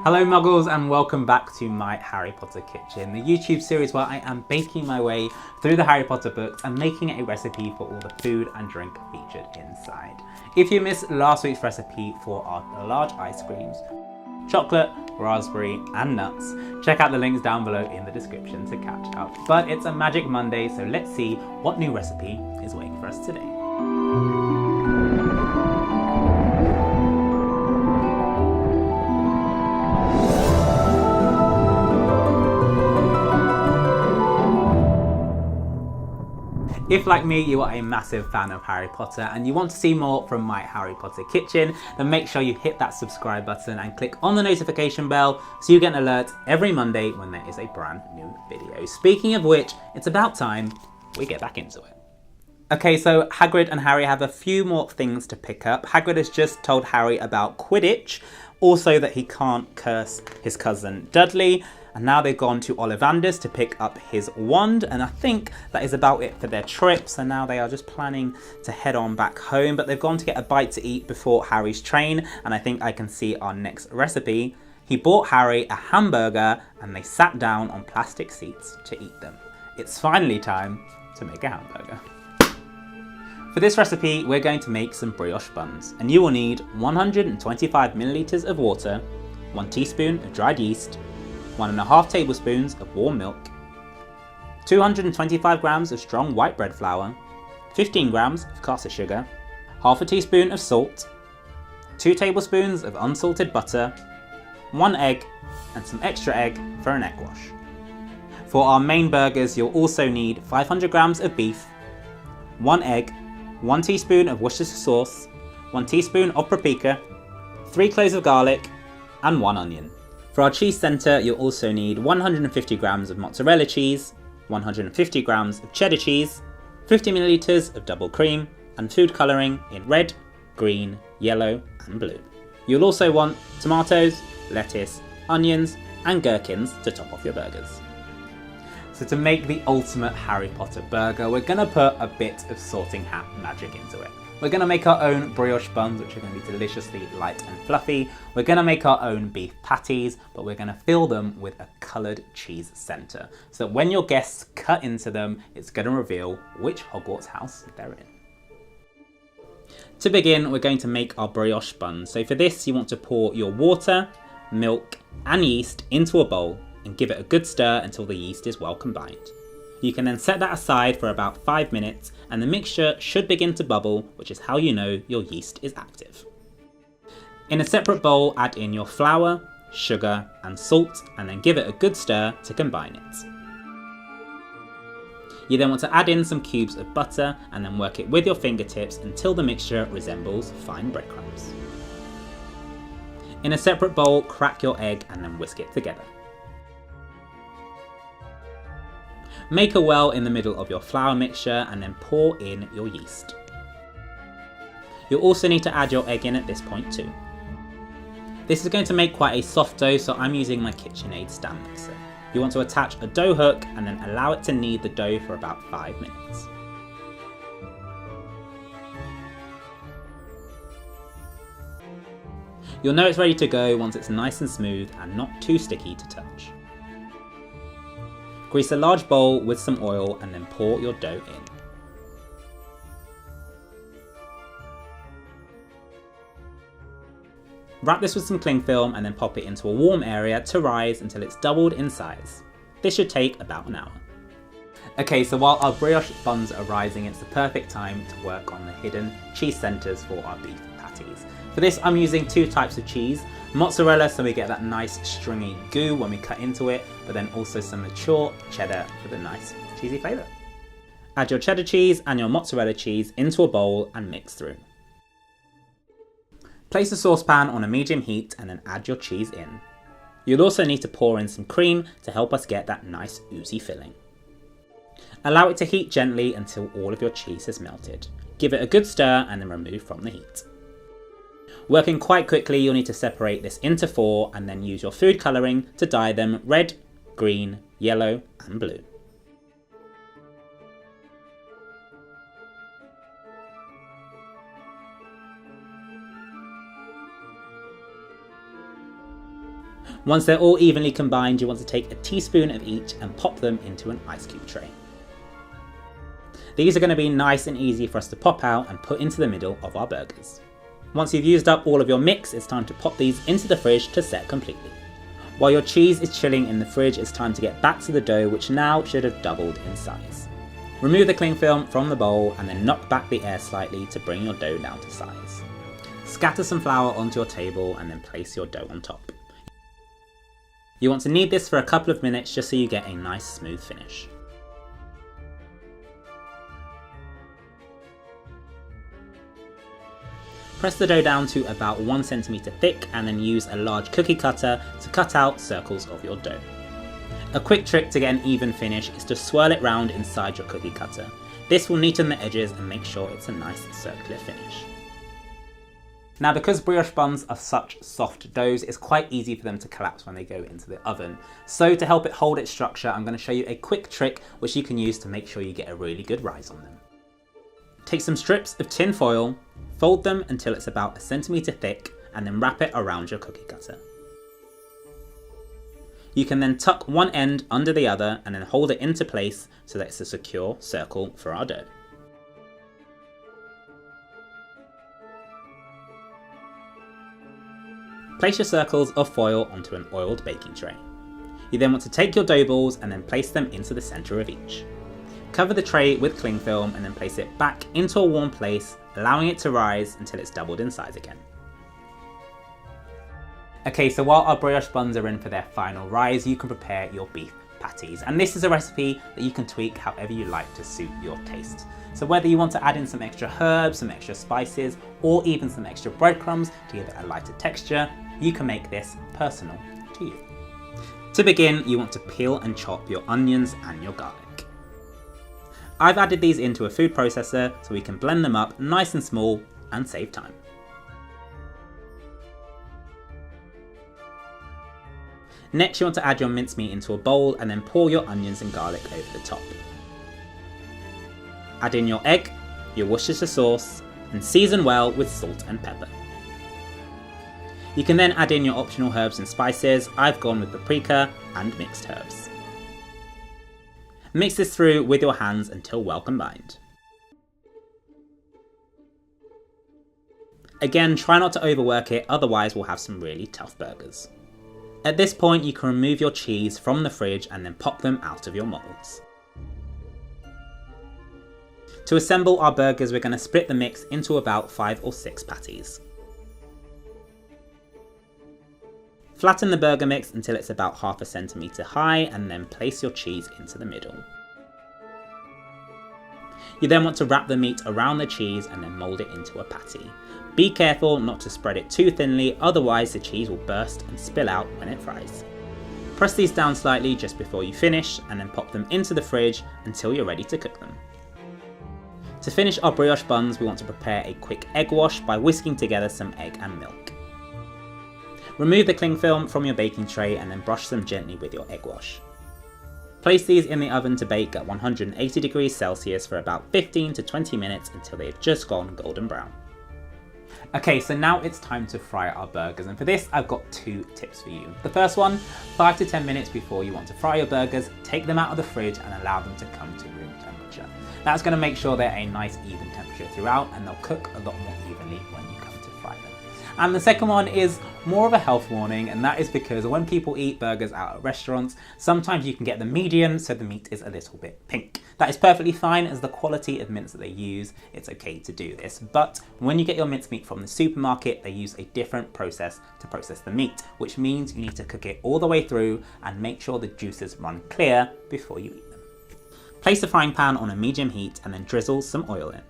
Hello Muggles and welcome back to my Harry Potter Kitchen, the YouTube series where I am baking my way through the Harry Potter books and making a recipe for all the food and drink featured inside. If you missed last week's recipe for our large ice creams, chocolate, raspberry and nuts, check out the links down below in the description to catch up. But it's a Magic Monday, so let's see what new recipe is waiting for us today. If, like me, you are a massive fan of Harry Potter and you want to see more from my Harry Potter kitchen, then make sure you hit that subscribe button and click on the notification bell so you get an alert every Monday when there is a brand new video. Speaking of which, it's about time we get back into it. Okay, so Hagrid and Harry have a few more things to pick up. Hagrid has just told Harry about Quidditch, also that he can't curse his cousin Dudley, and now they've gone to Ollivander's to pick up his wand, and I think that is about it for their trip, so now they are just planning to head on back home, but they've gone to get a bite to eat before Harry's train, and I think I can see our next recipe. He bought Harry a hamburger, and they sat down on plastic seats to eat them. It's finally time to make a hamburger. For this recipe, we're going to make some brioche buns, and you will need 125 milliliters of water, 1 teaspoon of dried yeast, 1.5 tablespoons of warm milk, 225 grams of strong white bread flour, 15 grams of caster sugar, half a teaspoon of salt, 2 tablespoons of unsalted butter, 1 egg, and some extra egg for an egg wash. For our main burgers, you'll also need 500 grams of beef, 1 egg, 1 teaspoon of Worcestershire sauce, 1 teaspoon of paprika, 3 cloves of garlic, and 1 onion. For our cheese centre, you'll also need 150 grams of mozzarella cheese, 150 grams of cheddar cheese, 50 milliliters of double cream, and food colouring in red, green, yellow, and blue. You'll also want tomatoes, lettuce, onions, and gherkins to top off your burgers. So to make the ultimate Harry Potter burger, we're going to put a bit of Sorting Hat magic into it. We're going to make our own brioche buns, which are going to be deliciously light and fluffy. We're going to make our own beef patties, but we're going to fill them with a coloured cheese centre, so that when your guests cut into them, it's going to reveal which Hogwarts house they're in. To begin, we're going to make our brioche buns. So for this, you want to pour your water, milk, and yeast into a bowl and give it a good stir until the yeast is well combined. You can then set that aside for about 5 minutes and the mixture should begin to bubble, which is how you know your yeast is active. In a separate bowl, add in your flour, sugar and salt and then give it a good stir to combine it. You then want to add in some cubes of butter and then work it with your fingertips until the mixture resembles fine breadcrumbs. In a separate bowl, crack your egg and then whisk it together. Make a well in the middle of your flour mixture and then pour in your yeast. You'll also need to add your egg in at this point too. This is going to make quite a soft dough, so I'm using my KitchenAid stand mixer. You want to attach a dough hook and then allow it to knead the dough for about 5 minutes. You'll know it's ready to go once it's nice and smooth and not too sticky to touch. Grease a large bowl with some oil and then pour your dough in. Wrap this with some cling film and then pop it into a warm area to rise until it's doubled in size. This should take about an hour. Okay, so while our brioche buns are rising, it's the perfect time to work on the hidden cheese centres for our beef patties. For this, I'm using 2 types of cheese. Mozzarella, so we get that nice stringy goo when we cut into it, but then also some mature cheddar for the nice cheesy flavour. Add your cheddar cheese and your mozzarella cheese into a bowl and mix through. Place a saucepan on a medium heat and then add your cheese in. You'll also need to pour in some cream to help us get that nice oozy filling. Allow it to heat gently until all of your cheese has melted. Give it a good stir and then remove from the heat. Working quite quickly, you'll need to separate this into 4 and then use your food colouring to dye them red, green, yellow and blue. Once they're all evenly combined, you want to take a teaspoon of each and pop them into an ice cube tray. These are going to be nice and easy for us to pop out and put into the middle of our burgers. Once you've used up all of your mix, it's time to pop these into the fridge to set completely. While your cheese is chilling in the fridge, it's time to get back to the dough, which now should have doubled in size. Remove the cling film from the bowl and then knock back the air slightly to bring your dough down to size. Scatter some flour onto your table and then place your dough on top. You want to knead this for a couple of minutes just so you get a nice smooth finish. Press the dough down to about 1 centimeter thick and then use a large cookie cutter to cut out circles of your dough. A quick trick to get an even finish is to swirl it round inside your cookie cutter. This will neaten the edges and make sure it's a nice circular finish. Now, because brioche buns are such soft doughs, it's quite easy for them to collapse when they go into the oven. So to help it hold its structure, I'm going to show you a quick trick which you can use to make sure you get a really good rise on them. Take some strips of tin foil, fold them until it's about 1 centimeter thick, and then wrap it around your cookie cutter. You can then tuck one end under the other and then hold it into place so that it's a secure circle for our dough. Place your circles of foil onto an oiled baking tray. You then want to take your dough balls and then place them into the centre of each. Cover the tray with cling film and then place it back into a warm place, allowing it to rise until it's doubled in size again. Okay, so while our brioche buns are in for their final rise, you can prepare your beef patties. And this is a recipe that you can tweak however you like to suit your taste. So whether you want to add in some extra herbs, some extra spices, or even some extra breadcrumbs to give it a lighter texture, you can make this personal to you. To begin, you want to peel and chop your onions and your garlic. I've added these into a food processor so we can blend them up nice and small and save time. Next, you want to add your mincemeat into a bowl and then pour your onions and garlic over the top. Add in your egg, your Worcestershire sauce, and season well with salt and pepper. You can then add in your optional herbs and spices. I've gone with paprika and mixed herbs. Mix this through with your hands until well combined. Again, try not to overwork it, otherwise we'll have some really tough burgers. At this point, you can remove your cheese from the fridge and then pop them out of your molds. To assemble our burgers, we're going to split the mix into about 5 or 6 patties. Flatten the burger mix until it's about 1/2 centimeter high and then place your cheese into the middle. You then want to wrap the meat around the cheese and then mould it into a patty. Be careful not to spread it too thinly, otherwise the cheese will burst and spill out when it fries. Press these down slightly just before you finish and then pop them into the fridge until you're ready to cook them. To finish our brioche buns, we want to prepare a quick egg wash by whisking together some egg and milk. Remove the cling film from your baking tray and then brush them gently with your egg wash. Place these in the oven to bake at 180 degrees Celsius for about 15 to 20 minutes until they've just gone golden brown. Okay, so now it's time to fry our burgers, and for this I've got 2 tips for you. The first one, 5 to 10 minutes before you want to fry your burgers, take them out of the fridge and allow them to come to room temperature. That's going to make sure they're a nice even temperature throughout and they'll cook a lot more evenly when you come to fry them. And the second one is more of a health warning, and that is because when people eat burgers out at restaurants, sometimes you can get the medium, so the meat is a little bit pink. That is perfectly fine as the quality of mince that they use, it's okay to do this. But when you get your mincemeat from the supermarket, they use a different process to process the meat, which means you need to cook it all the way through and make sure the juices run clear before you eat them. Place the frying pan on a medium heat and then drizzle some oil in.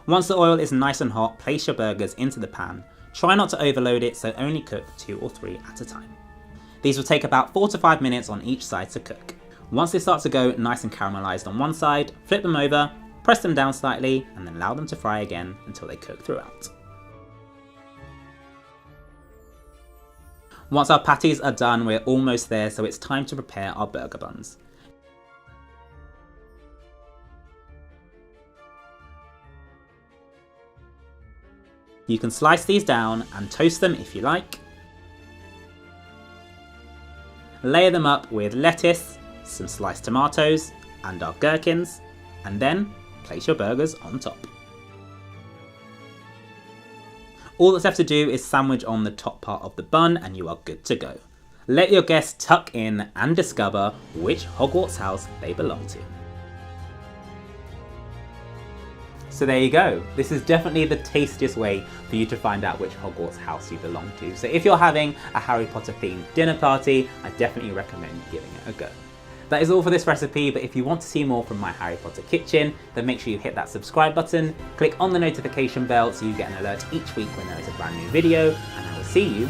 Once the oil is nice and hot, place your burgers into the pan. Try not to overload it, so only cook 2 or 3 at a time. These will take about 4 to 5 minutes on each side to cook. Once they start to go nice and caramelized on one side, flip them over, press them down slightly, and then allow them to fry again until they cook throughout. Once our patties are done, we're almost there, so it's time to prepare our burger buns. You can slice these down and toast them if you like. layer them up with lettuce, some sliced tomatoes, and our gherkins, and then place your burgers on top. All that's left to do is sandwich on the top part of the bun and you are good to go. Let your guests tuck in and discover which Hogwarts house they belong to. So there you go. This is definitely the tastiest way for you to find out which Hogwarts house you belong to. So if you're having a Harry Potter themed dinner party, I definitely recommend giving it a go. That is all for this recipe, but if you want to see more from my Harry Potter kitchen, then make sure you hit that subscribe button, click on the notification bell so you get an alert each week when there is a brand new video, and I will see you